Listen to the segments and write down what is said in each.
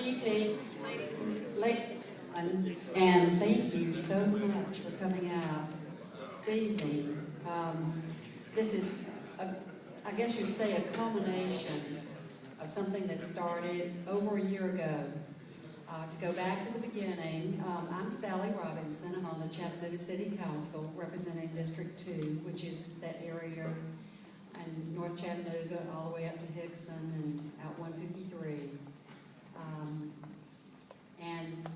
evening, and thank you so much for coming out this evening. This is, I guess you'd say, a culmination of something that started over a year ago. To go back to the beginning, I'm Sally Robinson. I'm on the Chattanooga City Council representing District 2, which is that area in North Chattanooga all the way up to Hickson and out 153. And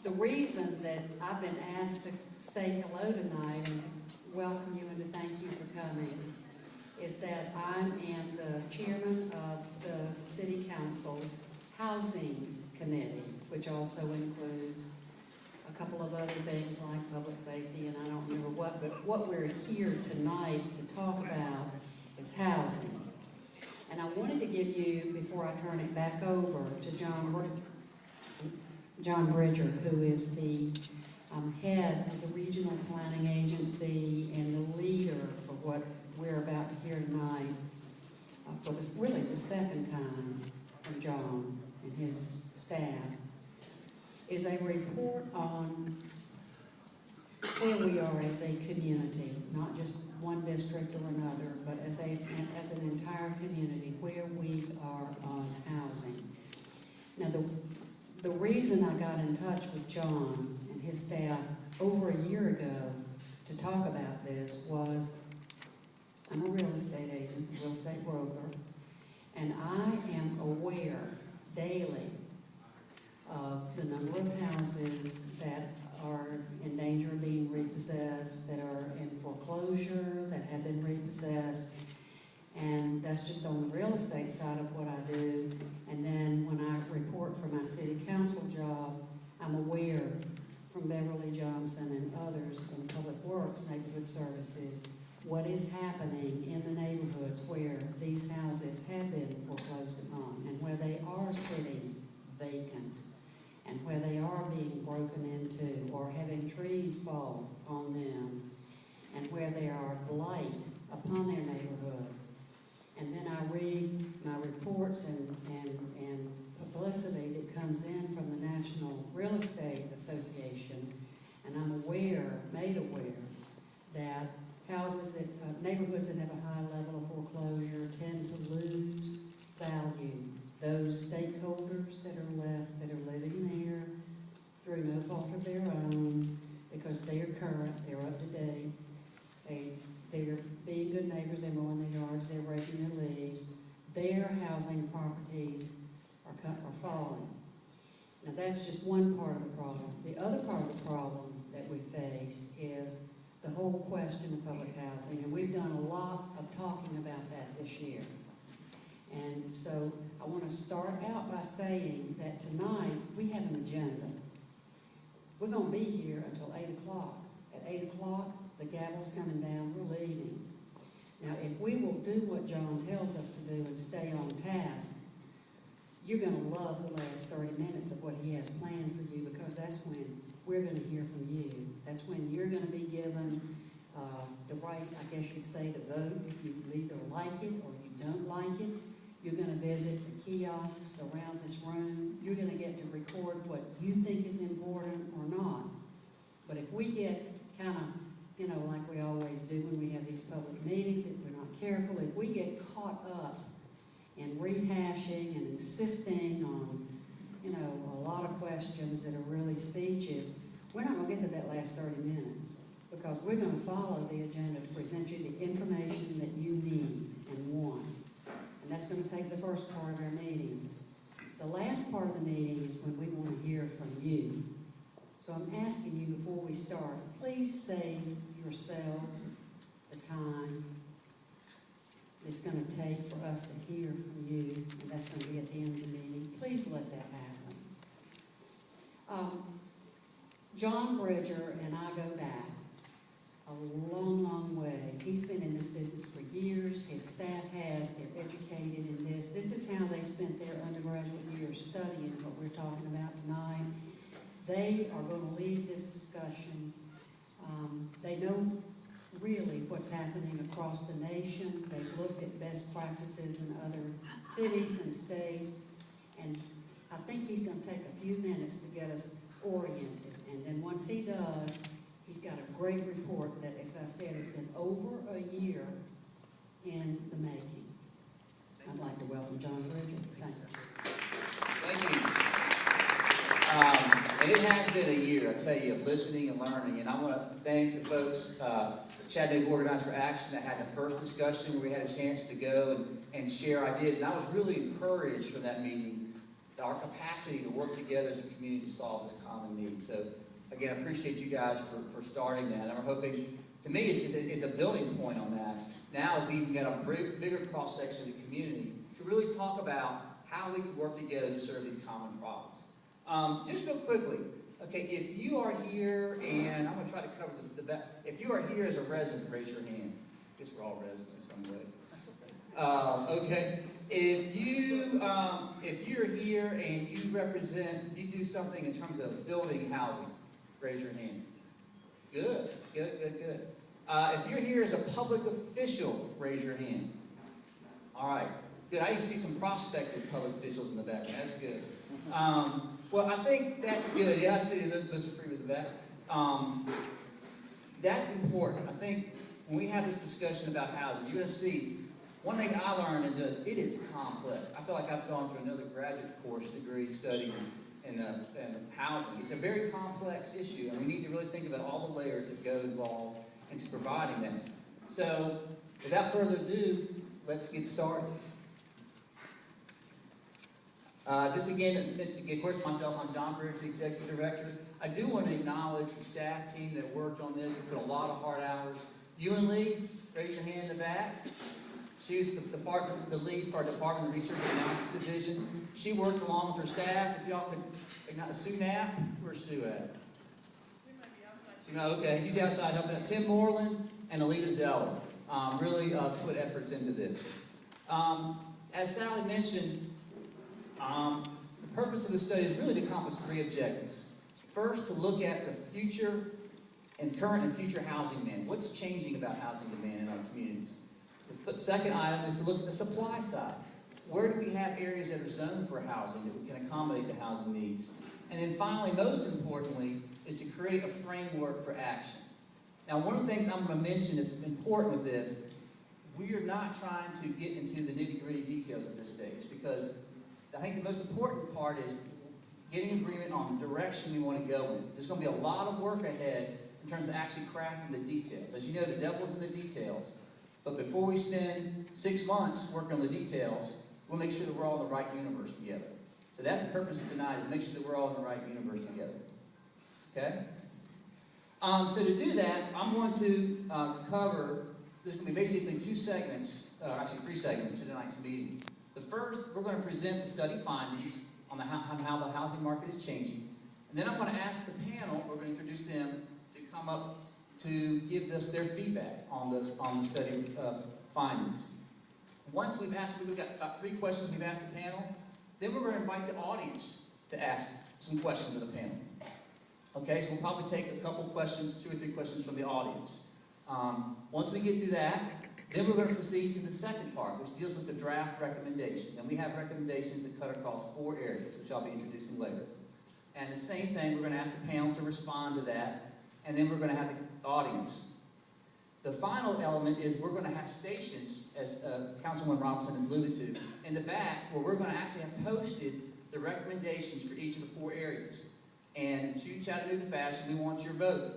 the reason that I've been asked to say hello tonight and to welcome you and to thank you for coming is that I am the chairman of the City Council's Housing Committee, which also includes a couple of other things like public safety and I don't remember what, but what we're here tonight to talk about is housing. And I wanted to give you, before I turn it back over to John Bridger, who is the head of the Regional Planning Agency and the leader for what we're about to hear tonight, for really the second time from John and his staff, is a report on where we are as a community, not just one district or another, but as an entire community, where we are on housing. Now, the reason I got in touch with John and his staff over a year ago to talk about this was I'm a real estate agent, real estate broker, and I am aware daily of the number of houses that are in danger of being repossessed, that are in foreclosure, that have been repossessed. And that's just on the real estate side of what I do. And then when I report for my city council job, I'm aware from Beverly Johnson and others in Public Works, Neighborhood Services, what is happening in the neighborhoods where these houses have been foreclosed upon and where they are sitting vacant and where they are being broken into or having trees fall on them and where there are blight upon their neighborhood. And then I read my reports and publicity that comes in from the National Real Estate Association, and I'm made aware that neighborhoods that have a high level of foreclosure tend to lose value. Those stakeholders that are left, that are living there through no fault of their own, because they are current, they're up to date, they're being good neighbors, they're mowing their yards, they're raking their leaves, their housing properties are falling. Now that's just one part of the problem. The other part of the problem that we face is the whole question of public housing, and we've done a lot of talking about that this year. And so I want to start out by saying that tonight we have an agenda. We're going to be here until 8 o'clock. At 8 o'clock, the gavel's coming down, we're leaving. Now, if we will do what John tells us to do and stay on task, you're going to love the last 30 minutes of what he has planned for you, because that's when we're going to hear from you. That's when you're going to be given the right, I guess you'd say, to vote. You either like it or you don't like it. You're going to visit the kiosks around this room. You're going to get to record what you think is important or not. But if we get kind of, like we always do when we have these public meetings, if we're not careful, if we get caught up in rehashing and insisting on, a lot of questions that are really speeches, we're not going to get to that last 30 minutes because we're going to follow the agenda to present you the information that you need and want. And that's going to take the first part of our meeting. The last part of the meeting is when we want to hear from you. So I'm asking you before we start, please save yourselves the time it's going to take for us to hear from you, and that's going to be at the end of the meeting. Please let that happen. John Bridger and I go back a long, long way. He's been in this business for years. His staff has. They're educated in this. This is how they spent their undergraduate years studying what we're talking about tonight. They are going to lead this discussion. They know really what's happening across the nation. They've looked at best practices in other cities and states. And I think he's going to take a few minutes to get us oriented. And then once he does, he's got a great report that, as I said, has been over a year in the making. I'd like to welcome John Bridger. Thank you. Thank you. And it has been a year, I tell you, of listening and learning. And I want to thank the folks, Chattanooga Organized for Action, that had the first discussion where we had a chance to go and share ideas. And I was really encouraged from that meeting, our capacity to work together as a community to solve this common need. So, again, I appreciate you guys for starting that. And I'm hoping, to me, it's a building point on that. Now, as we even get a bigger cross-section of the community to really talk about how we can work together to serve these common problems. Just real quickly, okay, if you are here, and I'm going to try to cover the back. If you are here as a resident, raise your hand. I guess we're all residents in some way. Okay, if you're here and you do something in terms of building housing, raise your hand. Good. If you're here as a public official, raise your hand. All right. Good. I even see some prospective public officials in the back. That's good. Well, I think that's good. Yeah, I see Mr. Freeman in the back. That's important. I think when we have this discussion about housing, you're going to see one thing I learned, and it is complex. I feel like I've gone through another graduate course degree studying in housing. It's a very complex issue, and we need to really think about all the layers that go involved into providing that. So, without further ado, let's get started. Just again, of course, myself, I'm John Bridge, the Executive Director. I do want to acknowledge the staff team that worked on this. They put a lot of hard hours. Ewan Lee, raise your hand in the back. She was the lead for our Department of Research and Analysis Division. She worked along with her staff. If y'all could acknowledge Sue Knapp. Where's Sue at? Okay, she's outside helping out. Tim Moreland and Alita Zeller really put efforts into this. As Sally mentioned, the purpose of the study is really to accomplish three objectives. First, to look at the future and current and future housing demand. What's changing about housing demand in our communities? The second item is to look at the supply side. Where do we have areas that are zoned for housing that we can accommodate the housing needs? And then finally, most importantly, is to create a framework for action. Now, one of the things I'm going to mention that's important with this, we are not trying to get into the nitty-gritty details at this stage, because I think the most important part is getting agreement on the direction we want to go in. There's going to be a lot of work ahead in terms of actually crafting the details. As you know, the devil's in the details. But before we spend 6 months working on the details, we'll make sure that we're all in the right universe together. So that's the purpose of tonight, is make sure that we're all in the right universe together. Okay? So to do that, I'm going to cover, there's going to be basically 2 segments, actually 3 segments to tonight's meeting. The first, we're going to present the study findings on how the housing market is changing. And then I'm going to ask the panel, we're going to introduce them, to come up to give us their feedback on the study findings. Once we've got about 3 questions we've asked the panel, then we're going to invite the audience to ask some questions of the panel. Okay, so we'll probably take a couple questions, 2 or 3 questions from the audience. Once we get through that, then we're going to proceed to the second part, which deals with the draft recommendation. And we have recommendations that cut across 4 areas, which I'll be introducing later. And the same thing, we're going to ask the panel to respond to that, and then we're going to have the audience. The final element is we're going to have stations, as Councilwoman Robinson alluded to, in the back, where we're going to actually have posted the recommendations for each of the 4 areas. And in true Chattanooga fashion, we want your vote.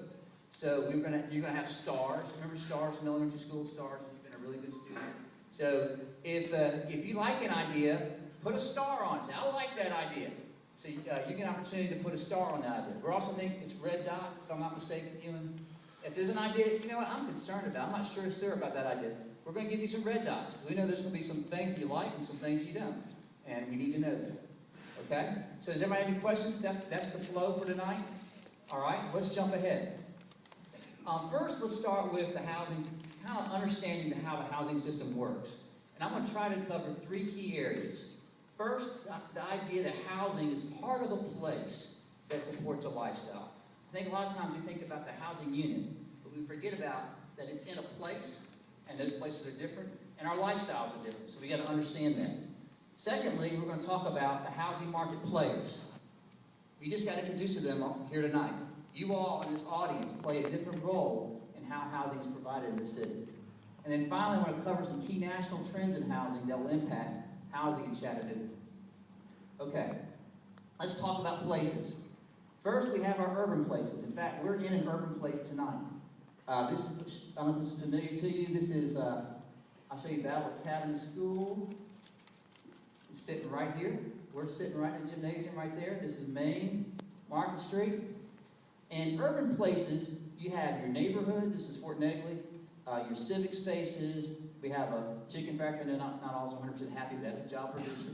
So you're going to have stars. Remember stars from elementary school? Stars, you've been a really good student. So if you like an idea, put a star on it. Say, I like that idea. So you get an opportunity to put a star on that idea. We're also thinking it's red dots, if I'm not mistaken, Ewan. If there's an idea, you know what, I'm concerned about, I'm not sure about that idea, we're going to give you some red dots. We know there's going to be some things you like and some things you don't. And we need to know that. Okay? So does everybody have any questions? That's the flow for tonight. All right, let's jump ahead. First, let's start with the housing, kind of understanding how the housing system works. And I'm going to try to cover 3 key areas. First, the idea that housing is part of a place that supports a lifestyle. I think a lot of times we think about the housing unit, but we forget about that it's in a place, and those places are different, and our lifestyles are different. So we got to understand that. Secondly, we're going to talk about the housing market players. We just got introduced to them here tonight. You all in this audience play a different role in how housing is provided in the city. And then finally, I want to cover some key national trends in housing that will impact housing in Chattanooga. Okay, let's talk about places. First, we have our urban places. In fact, we're in an urban place tonight. This is, I don't know if this is familiar to you. This is, I'll show you Battle Academy School. It's sitting right here. We're sitting right in the gymnasium right there. This is Main Market Street. And urban places, you have your neighborhood. This is Fort Negley. Your civic spaces. We have a chicken factory. They're not always 100% happy with that. It's a job producer.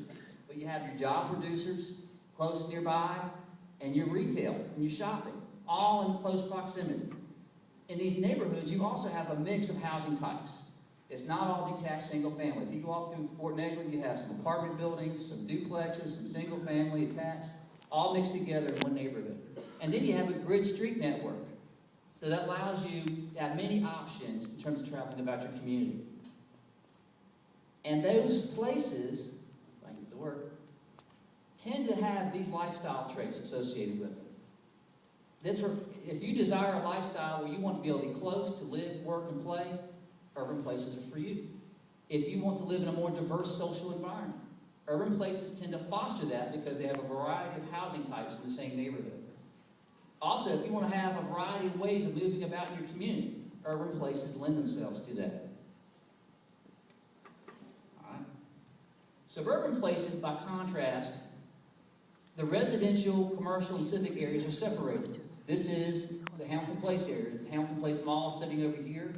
But you have your job producers close nearby, and your retail and your shopping, all in close proximity. In these neighborhoods, you also have a mix of housing types. It's not all detached single family. If you walk through Fort Negley, you have some apartment buildings, some duplexes, some single family attached, all mixed together in one neighborhood. And then you have a grid street network. So that allows you to have many options in terms of traveling about your community. And those places, if I can use the word, tend to have these lifestyle traits associated with them. If you desire a lifestyle where you want to be able to be close to live, work, and play, urban places are for you. If you want to live in a more diverse social environment, urban places tend to foster that because they have a variety of housing types in the same neighborhood. Also, if you want to have a variety of ways of moving about in your community, urban places lend themselves to that. All right. Suburban places, by contrast, the residential, commercial, and civic areas are separated. This is the Hamilton Place area. The Hamilton Place Mall is sitting over here.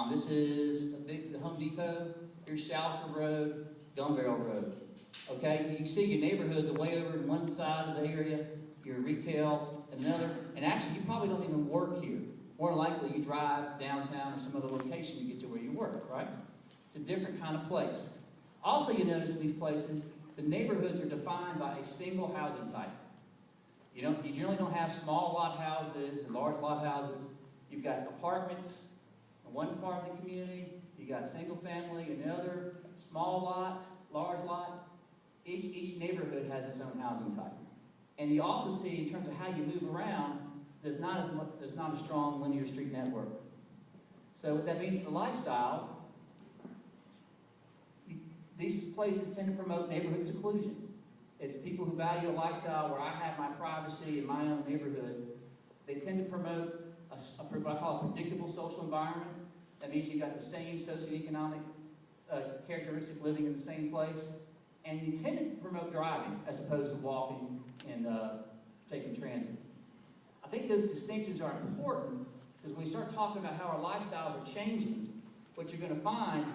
This is the Home Depot. Here's Shalford Road, Gun Barrel Road. Okay, you see your neighborhood the way over in one side of the area, your retail another, and actually you probably don't even work here. More than likely you drive downtown or some other location to get to where you work, right? It's a different kind of place. Also, you notice in these places, the neighborhoods are defined by a single housing type. You generally don't have small lot houses and large lot houses. You've got apartments in one part of the community. You've got single family in another, small lot, large lot. Each neighborhood has its own housing type. And you also see, in terms of how you move around, there's not a strong linear street network. So what that means for lifestyles, these places tend to promote neighborhood seclusion. It's people who value a lifestyle where I have my privacy in my own neighborhood. They tend to promote what I call a predictable social environment. That means you've got the same socioeconomic characteristic living in the same place. And you tend to promote driving as opposed to walking and taking transit. I think those distinctions are important because when we start talking about how our lifestyles are changing, what you're going to find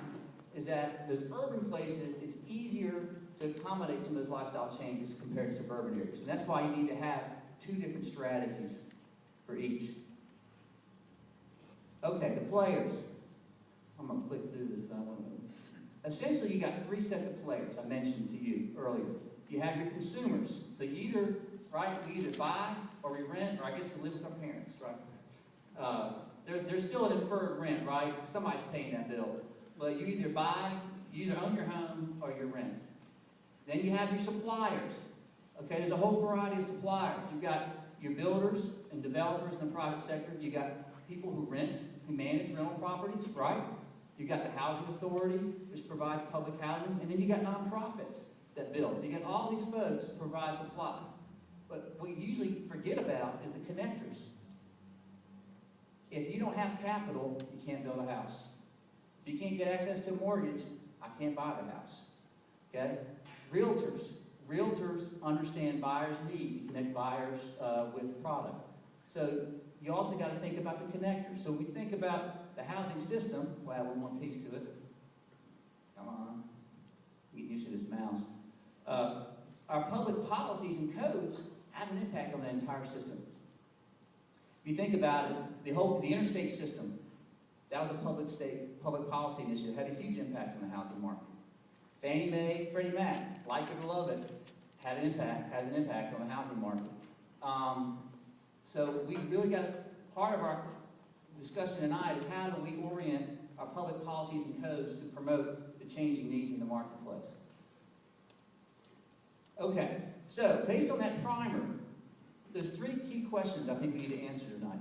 is that those urban places, it's easier to accommodate some of those lifestyle changes compared to suburban areas. And that's why you need to have two different strategies for each. Okay, the players. I'm going to click through this. Essentially, you got three sets of players I mentioned to you earlier. You have your consumers. So we either buy or we rent, or I guess we live with our parents, right? There's still a deferred rent, right? Somebody's paying that bill. But you either own your home or you rent. Then you have your suppliers. Okay, there's a whole variety of suppliers. You've got your builders and developers in the private sector. You've got people who rent, who manage rental properties, right? You've got the housing authority, which provides public housing. And then you got nonprofits that build. So you got all these folks who provide supply. But what you usually forget about is the connectors. If you don't have capital, you can't build a house. If you can't get access to a mortgage, I can't buy the house. Okay? Realtors understand buyers' needs and connect buyers with product. So you also got to think about the connectors. So we think about the housing system. We'll add one more piece to it. Come on. Get used to this mouse. Our public policies and codes have an impact on the entire system. If you think about it, the interstate system, that was a public policy initiative, had a huge impact on the housing market. Fannie Mae, Freddie Mac, like it or love it, has an impact on the housing market. So we really part of our discussion tonight is how do we orient our public policies and codes to promote the changing needs in the marketplace. Okay, so based on that primer, there's three key questions I think we need to answer tonight.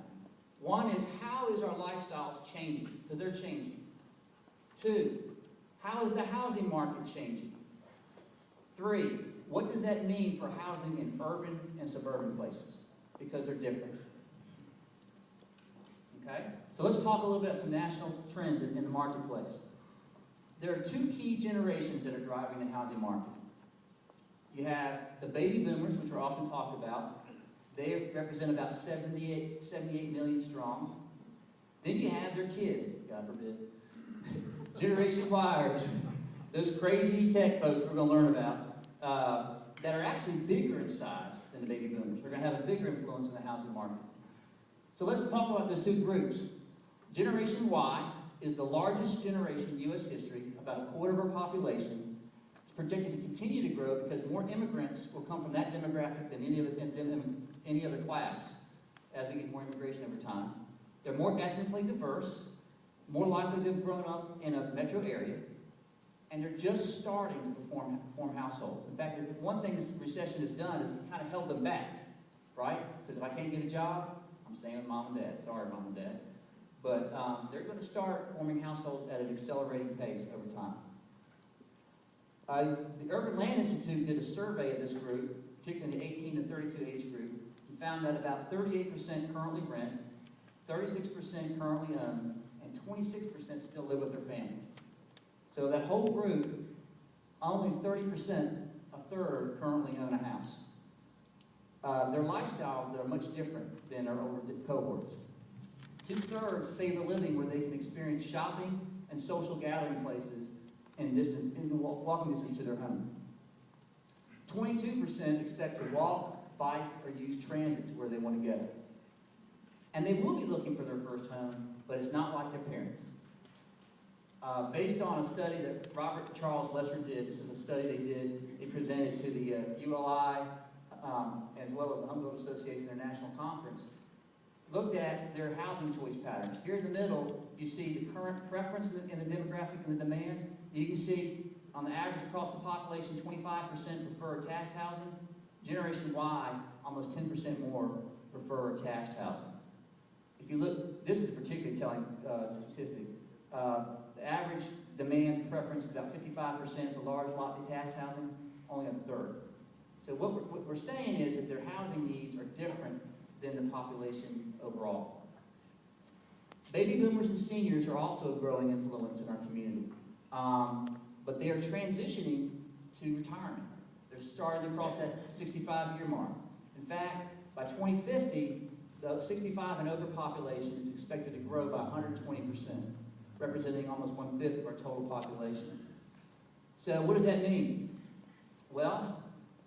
One is, how is our lifestyles changing? Because they're changing. Two, how is the housing market changing? Three, what does that mean for housing in urban and suburban places? Because they're different. Okay? So let's talk a little bit about some national trends in the marketplace. There are two key generations that are driving the housing market. You have the baby boomers, which are often talked about. They represent about 78 million strong. Then you have their kids, God forbid. Generation Yers, those crazy tech folks we're going to learn about, that are actually bigger in size than the baby boomers. They're going to have a bigger influence in the housing market. So let's talk about those two groups. Generation Y is the largest generation in U.S. history, about a quarter of our population. It's projected to continue to grow because more immigrants will come from that demographic than any other class as we get more immigration over time. They're more ethnically diverse, more likely to have grown up in a metro area, and they're just starting to form households. In fact, if one thing this recession has done is kind of held them back, right? Because if I can't get a job, I'm staying with mom and dad. Sorry, mom and dad. But they're going to start forming households at an accelerating pace over time. The Urban Land Institute did a survey of this group, particularly the 18 to 32 age group, and found that about 38% currently rent, 36% currently own, and 26% still live with their family. So that whole group, only 30%, a third, currently own a house. Their lifestyles are much different than our older cohorts. 2/3 favor living where they can experience shopping and social gathering places in walking distance to their home. 22% expect to walk, bike, or use transit to where they want to go. And they will be looking for their first home, but it's not like their parents. Based on a study that Robert and Charles Lesser did, this is a study they presented to the ULI, as well as the Home Builders Association International Conference, looked at their housing choice patterns. Here in the middle, you see the current preference in the demographic and the demand. You can see, on the average across the population, 25% prefer attached housing. Generation Y, almost 10% more prefer attached housing. If you look, this is a particularly telling statistic. The average demand preference is about 55% for large lot detached housing, only a third. So what we're saying is that their housing needs are different than the population overall. Baby boomers and seniors are also a growing influence in our community, but they are transitioning to retirement. They're starting to cross that 65-year mark. In fact, by 2050, the 65 and over population is expected to grow by 120%, representing almost 1/5 of our total population. So what does that mean? Well,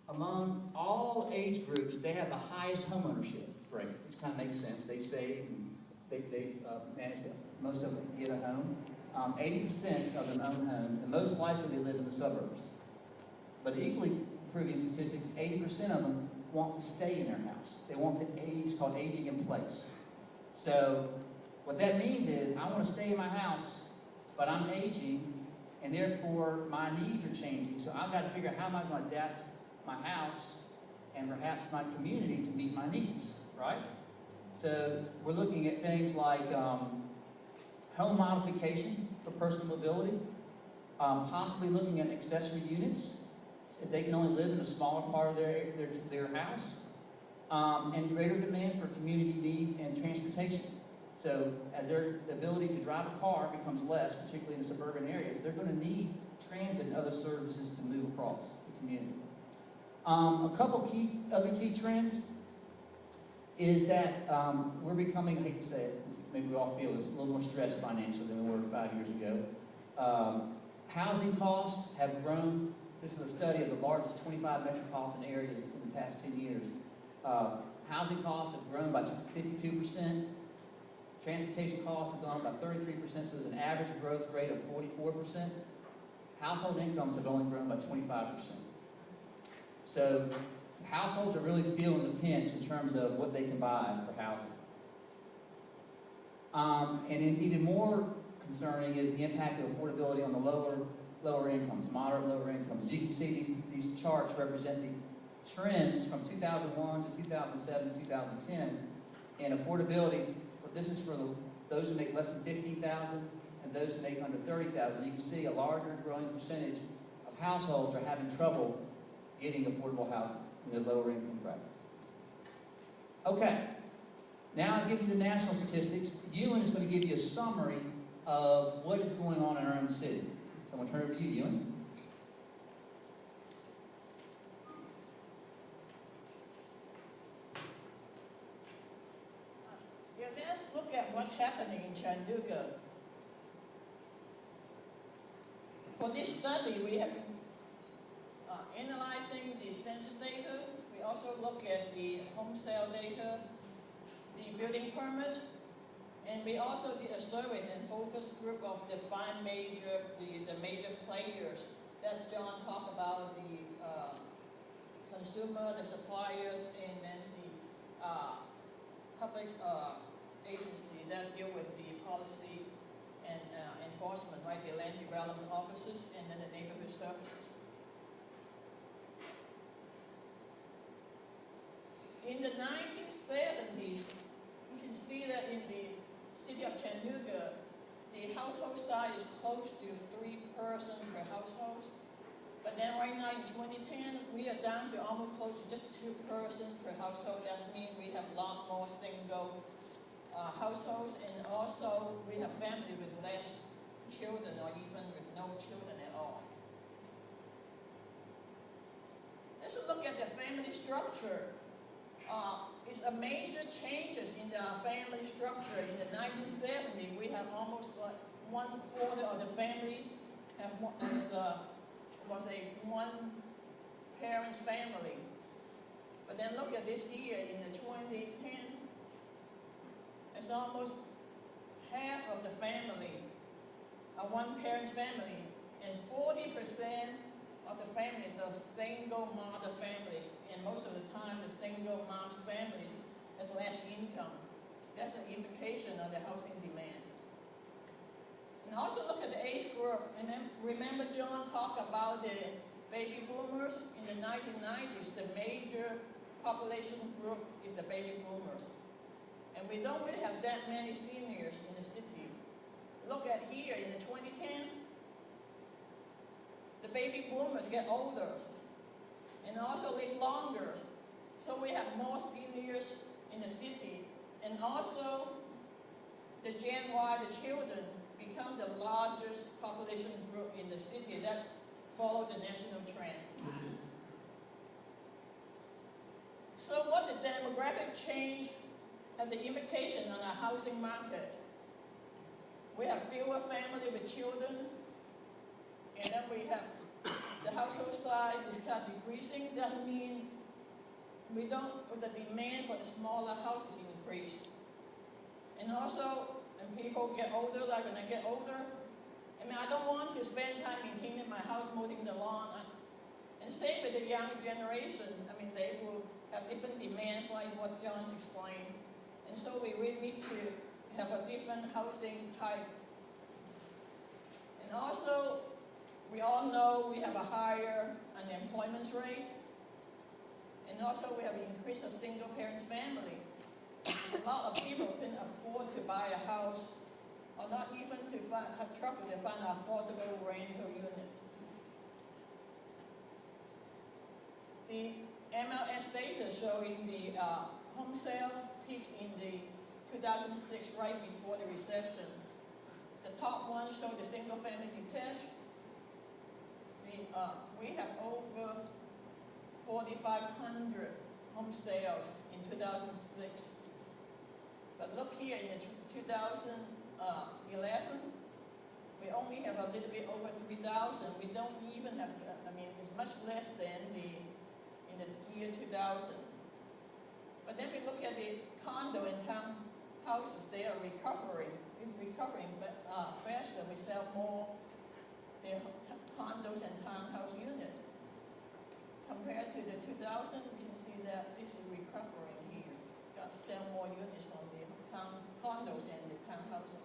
among all age groups, they have the highest homeownership rate, which kind of makes sense. They save, and they've managed to, most of them, get a home. 80% of them own homes, and most likely they live in the suburbs. But equally proving statistics, 80% of them want to stay in their house. They want to age, it's called aging in place. So what that means is, I want to stay in my house, but I'm aging, and therefore my needs are changing. So I've got to figure out how am I going to adapt my house and perhaps my community to meet my needs, right? So we're looking at things like home modification for personal mobility, possibly looking at accessory units, if they can only live in a smaller part of their house, and greater demand for community needs and transportation. So as their ability to drive a car becomes less, particularly in the suburban areas, they're going to need transit and other services to move across the community. A couple other key trends is that we're becoming, I hate to say it, maybe we all feel this, a little more stressed financially than we were 5 years ago. Housing costs have grown. This is a study of the largest 25 metropolitan areas in the past 10 years. Housing costs have grown by 52%. Transportation costs have gone up by 33%, so there's an average growth rate of 44%. Household incomes have only grown by 25%. So households are really feeling the pinch in terms of what they can buy for housing. And even more concerning is the impact of affordability on the lower incomes, moderate lower incomes. As you can see, these charts represent the trends from 2001 to 2007 to 2010 in affordability. This is for those who make less than $15,000 and those who make under $30,000. You can see a larger and growing percentage of households are having trouble getting affordable housing in the lower income brackets. Okay, now I'll give you the national statistics. Ewan is going to give you a summary of what is going on in our own city. So I'm going to turn it over to you, Ewan. Yeah, let's look at what's happening in Chattanooga. For this study, we have been analyzing the census data. We also look at the home sale data, the building permit, and we also did a survey and focus group of the the major players that John talked about, the consumer, the suppliers, and then the public agency that deal with the policy and enforcement, right? The land development offices and then the neighborhood services. In the 1970s, you can see that in the city of Chattanooga, the household size is close to 3 persons per household. But then right now in 2010, we are down to almost close to just 2 persons per household. That means we have a lot more single households, and also we have families with less children or even with no children at all. Let's look at the family structure. It's a major changes in the family structure. In the 1970s, we have almost like 1/4 of the families was a one parent's family. But then look at this year in the 2010, it's almost half of the family, a one parent's family, and 40% of the families are single mother families, and most of the time the single mom's families has less income. That's an indication of the housing demand. And also look at the age group. And then remember John talked about the baby boomers in the 1990s. The major population group is the baby boomers. And we don't really have that many seniors in the city. Look at here in the 2010, the baby boomers get older and also live longer. So we have more seniors in the city. And also the Gen Y, the children, become the largest population group in the city that follow the national trend. So what the demographic change and the implication on our housing market? We have fewer families with children, and then we have the household size is kind of decreasing. That means the demand for the smaller houses increased. And also, when people get older, like when I get older, I don't want to spend time maintaining my house, mowing the lawn. And same with the younger generation. They will have different demands like what John explained. And so we really need to have a different housing type. And also, we all know we have a higher unemployment rate. And also we have an increase of single parents family. A lot of people can afford to buy a house or not even to have trouble to find an affordable rental unit. The MLS data showing the home sale peak in the 2006, right before the recession. The top one showed the single family detached. We have over 4,500 home sales in 2006. But look here in the 2011, we only have a little bit over 3,000. We don't even have, it's much less than in the year 2000. But then we look at the condo and townhouses, they are recovering. It's recovering faster. We sell more the condos and townhouse units. Compared to the 2000, we can see that this is recovering here. Got to sell more units from the condos and the townhouses.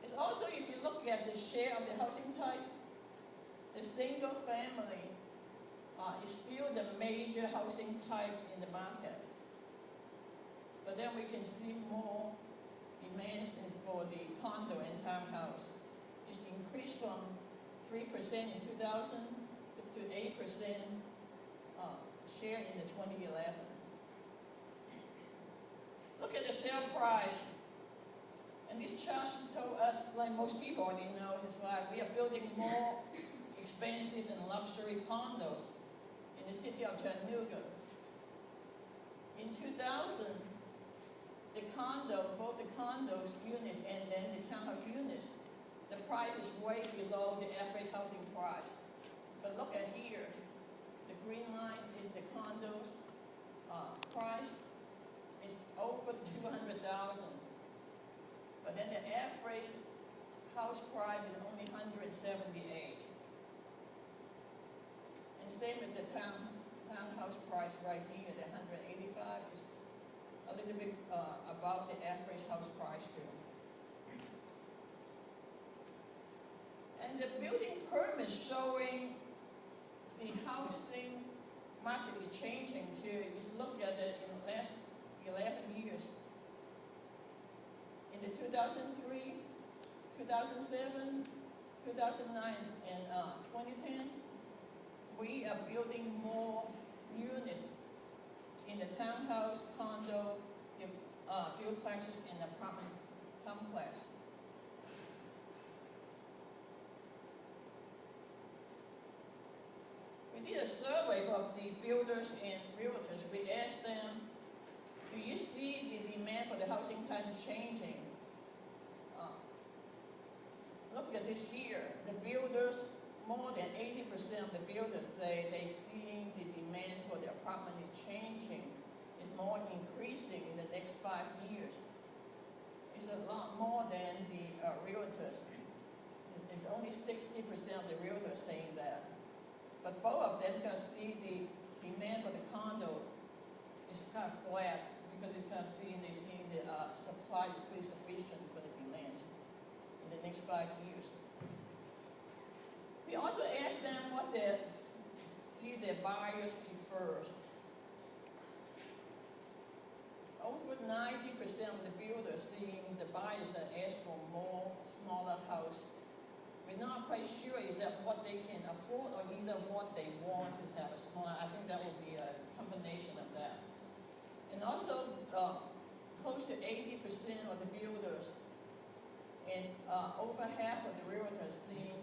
It's also, if you look at the share of the housing type, the single family is still the major housing type in the market. But then we can see more demands for the condo and townhouse. It's increased from 3% in 2000 to 8% share in the 2011. Look at the sale price. And this chart told us, like most people already know, it's like we are building more expensive and luxury condos in the city of Chattanooga. In 2000, the condo, both the condos units and then the townhouse units, the price is way below the average housing price. But look at here, the green line is the condos price is over 200,000. But then the average house price is only 178. And same with the townhouse price right here, the 185 is a little bit above the average house price too. And the building permits showing the housing market is changing too. Just look at it in the last 11 years. In the 2003, 2007, 2009, and 2010, we are building more units in the townhouse, condo, duplexes, and apartment complex. We did a survey of the builders and realtors. We asked them, do you see the demand for the housing type changing? Look at this here. The builders, more than 80% of the builders say they're seeing the demand for the apartment is changing. It's more increasing in the next 5 years. It's a lot more than the realtors. It's only 60% of the realtors saying that. But both of them can see the demand for the condo is kind of flat because you can see they're seeing the supply is pretty sufficient for the demand in the next 5 years. We also asked them what they see their buyers prefer. Over 90% of the builders seeing the buyers that ask for more smaller house. We're not quite sure is that what they can afford or either what they want is have a smaller. I think that will be a combination of that. And also close to 80% of the builders and over half of the realtors seeing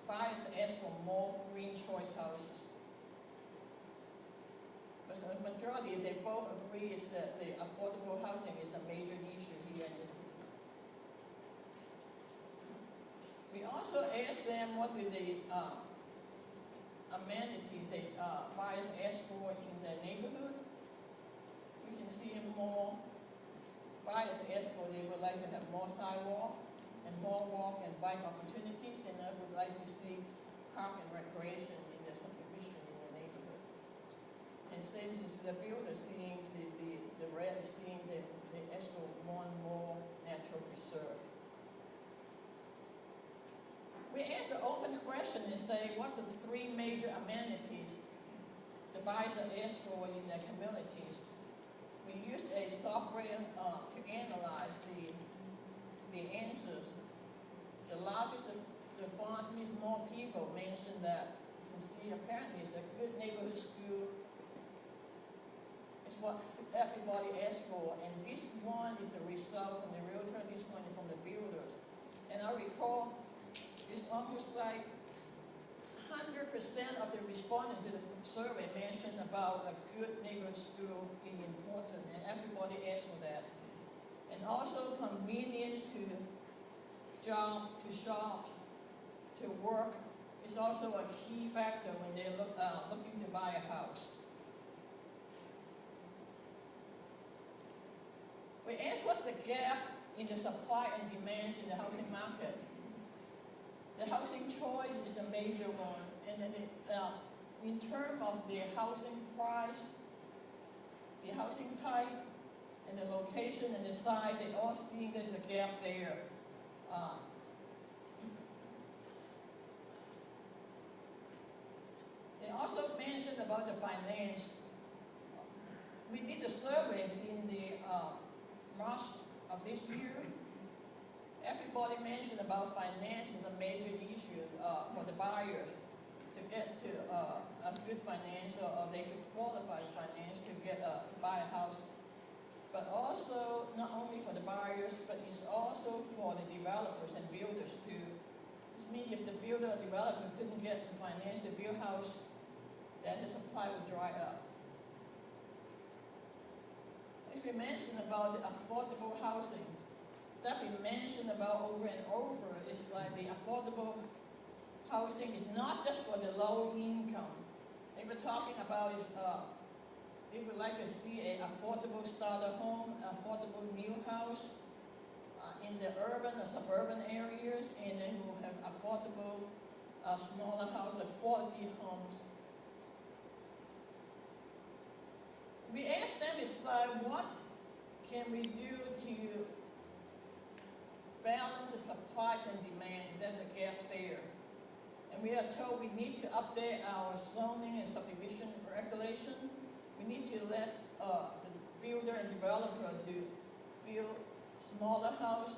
buyers ask for more green choice houses. But the majority, they both agree is that the affordable housing is a major issue here in the city. We also asked them what do the amenities they buyers ask for in their neighborhood. We can see more buyers ask for they would like to have more sidewalk and more walk and bike opportunities, and I would like to see park and recreation in the subdivision in the neighborhood. And same as the builder seeing the red is seeing they ask for more and more natural preserve. We asked an open question and say, what's the 3 major amenities the buyers are asked for in their communities? We used a software to analyze the answers. The largest the font means more people mentioned that. You can see apparently it's a good neighborhood school. It's what everybody asked for. And this one is the result from the realtor, this one is from the builders. And I recall it's almost like 100% of the respondents to the survey mentioned about a good neighborhood school being important, and everybody asked for that. And also convenience to job, to shop, to work is also a key factor when they're looking to buy a house. We asked what's the gap in the supply and demands in the housing market. The housing choice is the major one, and then in terms of the housing price, the housing type, and the location and the size, they all see there's a gap there. They also mentioned mentioned about the finance. We did a survey in the March of this year. Everybody mentioned about finance is a major issue for the buyers to get to a good finance, or they could qualify finance to get to buy a house. But also, not only for the buyers, but it's also for the developers and builders too. This means if the builder or developer couldn't get the finance to build a house, then the supply would dry up. As we mentioned about the affordable housing, that we mentioned about over and over is like the affordable housing is not just for the low income. They were talking about is they would like to see an affordable starter home, affordable new house in the urban or suburban areas, and then we'll have affordable smaller houses, quality homes. We asked them is like, what can we do to balance the supplies and demands? There's a gap there. And we are told we need to update our zoning and subdivision regulation. We need to let the builder and developer build smaller house,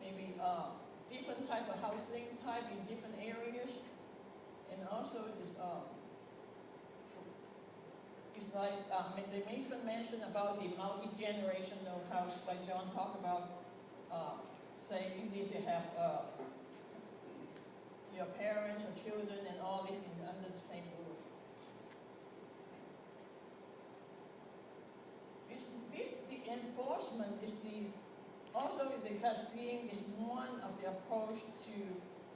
maybe different type of housing type in different areas. And also it's like they may even mention about the multi-generational house, like John talked about, saying you need to have your parents or children and all living under the same roof. The enforcement is also because seeing is one of the approach to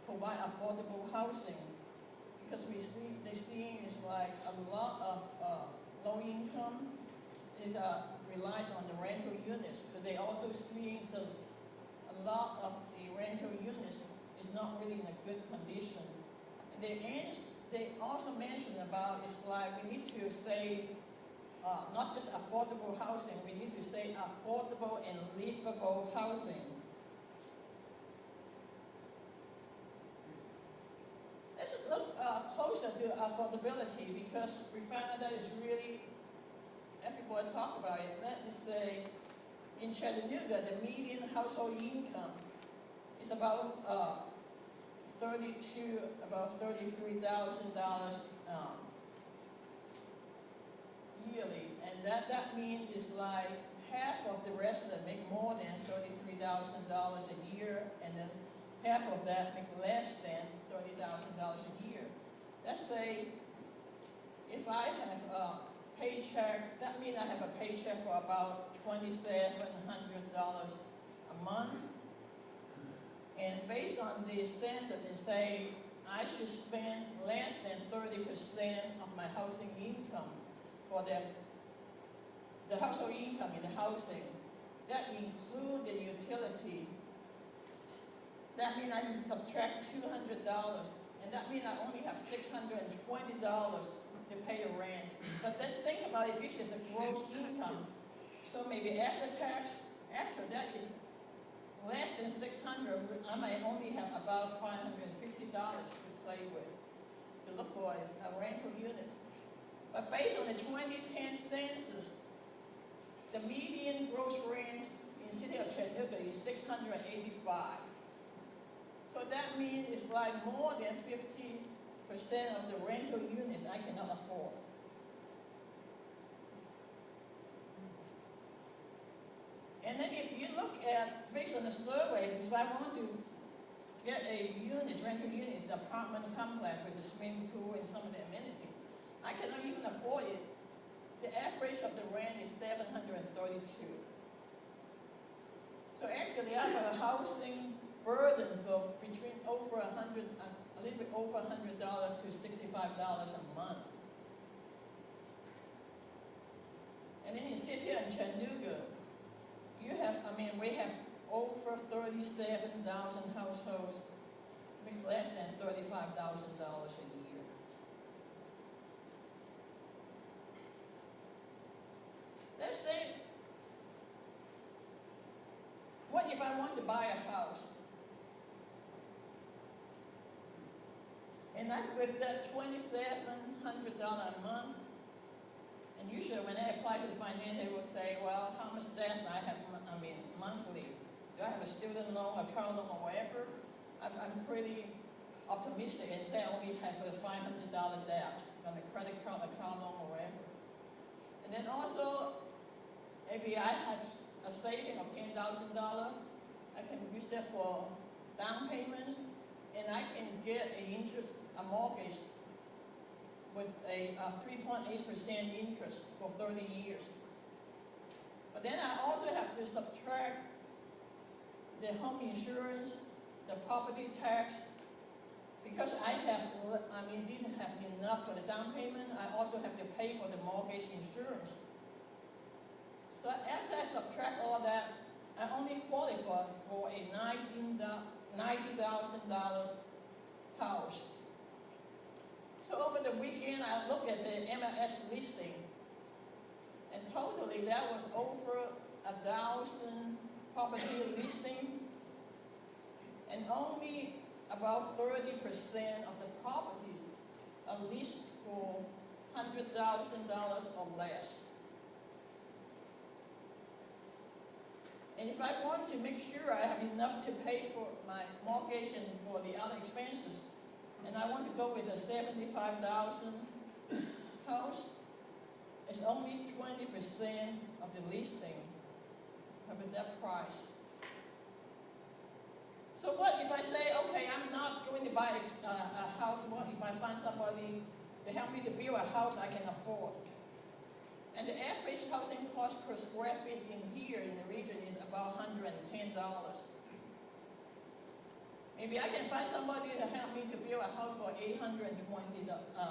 provide affordable housing, because they're seeing is like a lot of low income relies on the rental units, but they also seeing a lot of the rental units is not really in a good condition. And they also mentioned about it's like we need to say not just affordable housing, we need to say affordable and livable housing. Let's look closer to affordability, because we found out that it's really, everybody talk about it. Let me say, in Chattanooga, the median household income is about $33,000 yearly, and that means it's like half of the residents make more than $33,000 a year, and then half of that make less than $30,000 a year. Let's say if I have a paycheck, that means I have a paycheck for about $2,700 a month. And based on the standard, and say I should spend less than 30% of my housing income for the household income in the housing. That includes the utility. That means I need to subtract $200, and that means I only have $620 to pay a rent. But let's think about it, this is the gross income. So maybe after tax, after that is less than $600, I might only have about $550 to play with, to look for a rental unit. But based on the 2010 census, the median gross rent in the city of Chattanooga is $685. So that means it's like more than 50% of the rental units I cannot afford. And then if you look at, based on the survey, if I want to get a unit, rental unit, an apartment complex with a swimming pool and some of the amenities, I cannot even afford it. The average of the rent is $732. So actually I have a housing burden for between over a little bit over $100 to $65 a month. And then in city and Chattanooga, we have over 37,000 households with less than $35,000 a year. Let's say, what if I want to buy a house? And that with that $2,700 a month, and usually when they apply to the finance, they will say, well, how much debt I have, monthly. Do I have a student loan, a car loan, or whatever? I'm pretty optimistic and say I only have a $500 debt on a credit card, a car loan, or whatever. And then also, maybe I have a saving of $10,000. I can use that for down payments, and I can get a mortgage with a 3.8% interest for 30 years. But then I also have to subtract the home insurance, the property tax, because didn't have enough for the down payment. I also have to pay for the mortgage insurance. So after I subtract all that, I only qualify for a $90,000 house. So over the weekend, I looked at the MLS listing, and totally that was over 1,000 property listing, and only about 30% of the properties are listed for $100,000 or less. And if I want to make sure I have enough to pay for my mortgage and for the other expenses, and I want to go with a $75,000 house, it's only 20% of the listing of that price. So what if I say, okay, I'm not going to buy a house, what if I find somebody to help me to build a house I can afford? And the average housing cost per square feet in here in the region is about $110. Maybe I can find somebody to help me to build a house for 820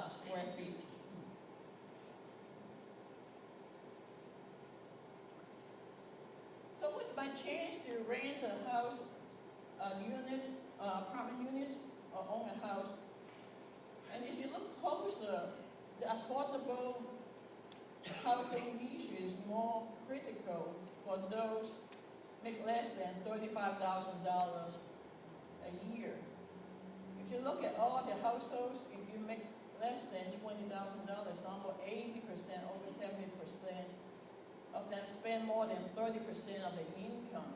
square feet. So what's my chance to rent a house, a unit, apartment unit, or own a house? And if you look closer, the affordable housing issue is more critical for those make less than $35,000 a year. If you look at all the households, if you make less than $20,000, almost 80%, over 70% of them spend more than 30% of their income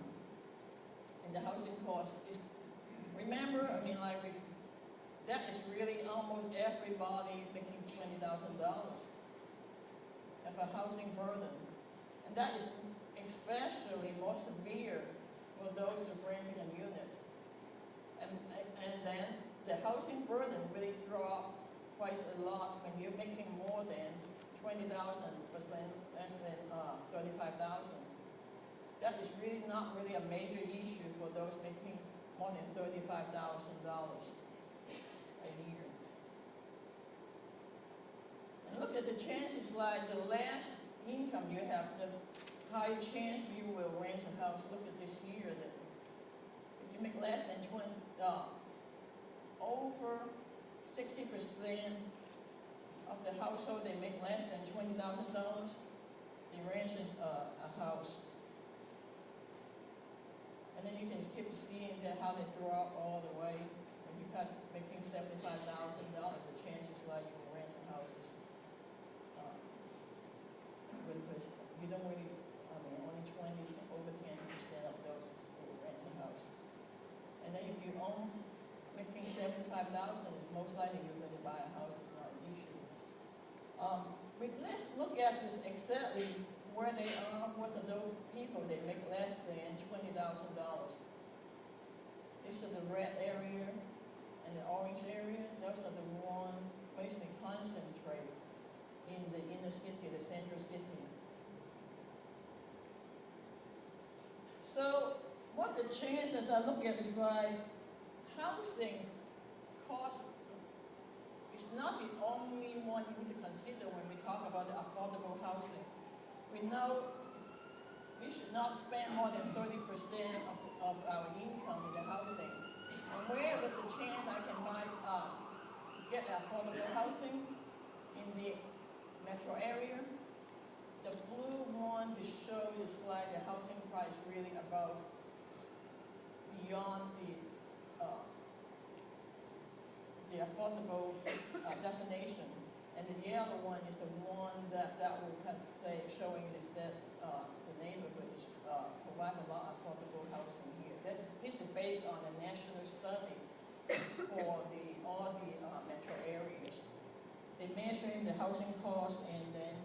in the housing cost. Remember, that is really almost everybody making $20,000 of a housing burden. And that is especially more severe for those who are renting a unit. And then the housing burden really drops quite a lot when you're making more than 20,000% less than 35,000. That is really not really a major issue for those making more than $35,000 a year. And look at the chances, like the less income you have, the higher chance you will rent a house. Look at this here, that if you make less than over 60% of the household, they make less than $20,000, they rent a house. And then you can keep seeing how they drop all the way. And because making $75,000, the chances like you will rent a house is because you don't really, only 20, over 10% of those will rent a house. And then if you own, making $75,000, is most likely you're going to buy a house. It's not an issue. But let's look at this exactly where they are, what are those people that make less than $20,000. This is the red area and the orange area. Those are the ones basically concentrate in the inner city, the central city. So what the chances I look at is like housing cost is not the only one you need to consider when we talk about the affordable housing. We know we should not spend more than 30% of our income in the housing. And where with the chance I can get affordable housing in the metro area, the blue one to show is like the housing price really beyond the affordable definition. And the yellow one is the one that will say, showing is that the neighborhood is provide a lot of affordable housing here. This is based on a national study for all the metro areas. They measuring the housing cost and then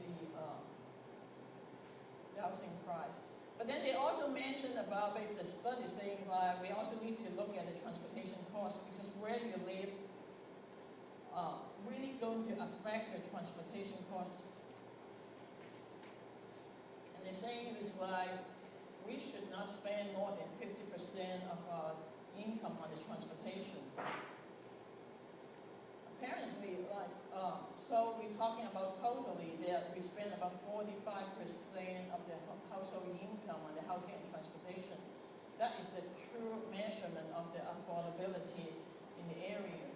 the housing price. But then they also mentioned about the study saying that we also need to look at the transportation costs, because where you live really going to affect your transportation costs. And they're saying it's like we should not spend more than 50% of our income on the transportation. Apparently, so we're talking about totally that we spend about 45% of the household income on the housing and transportation. That is the true measurement of the affordability in the area.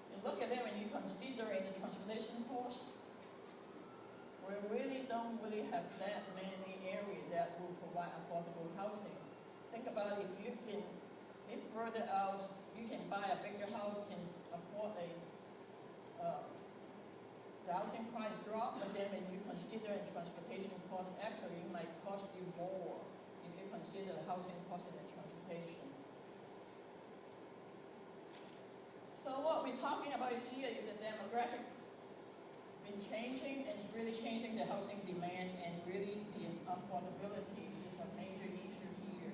You look at that when you consider the transportation cost, we really don't have that many areas that will provide affordable housing. Think about if you can live further out, you can buy a bigger house, can afford the housing price drop, but then when you consider transportation costs, actually it might cost you more if you consider the housing cost and the transportation. So what we're talking about here is the demographic been changing, and it's really changing the housing demand, and really the affordability is a major issue here.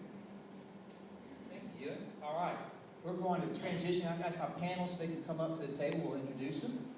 Thank you. All right. We're going to transition. I've asked my panel so they can come up to the table. We'll introduce them.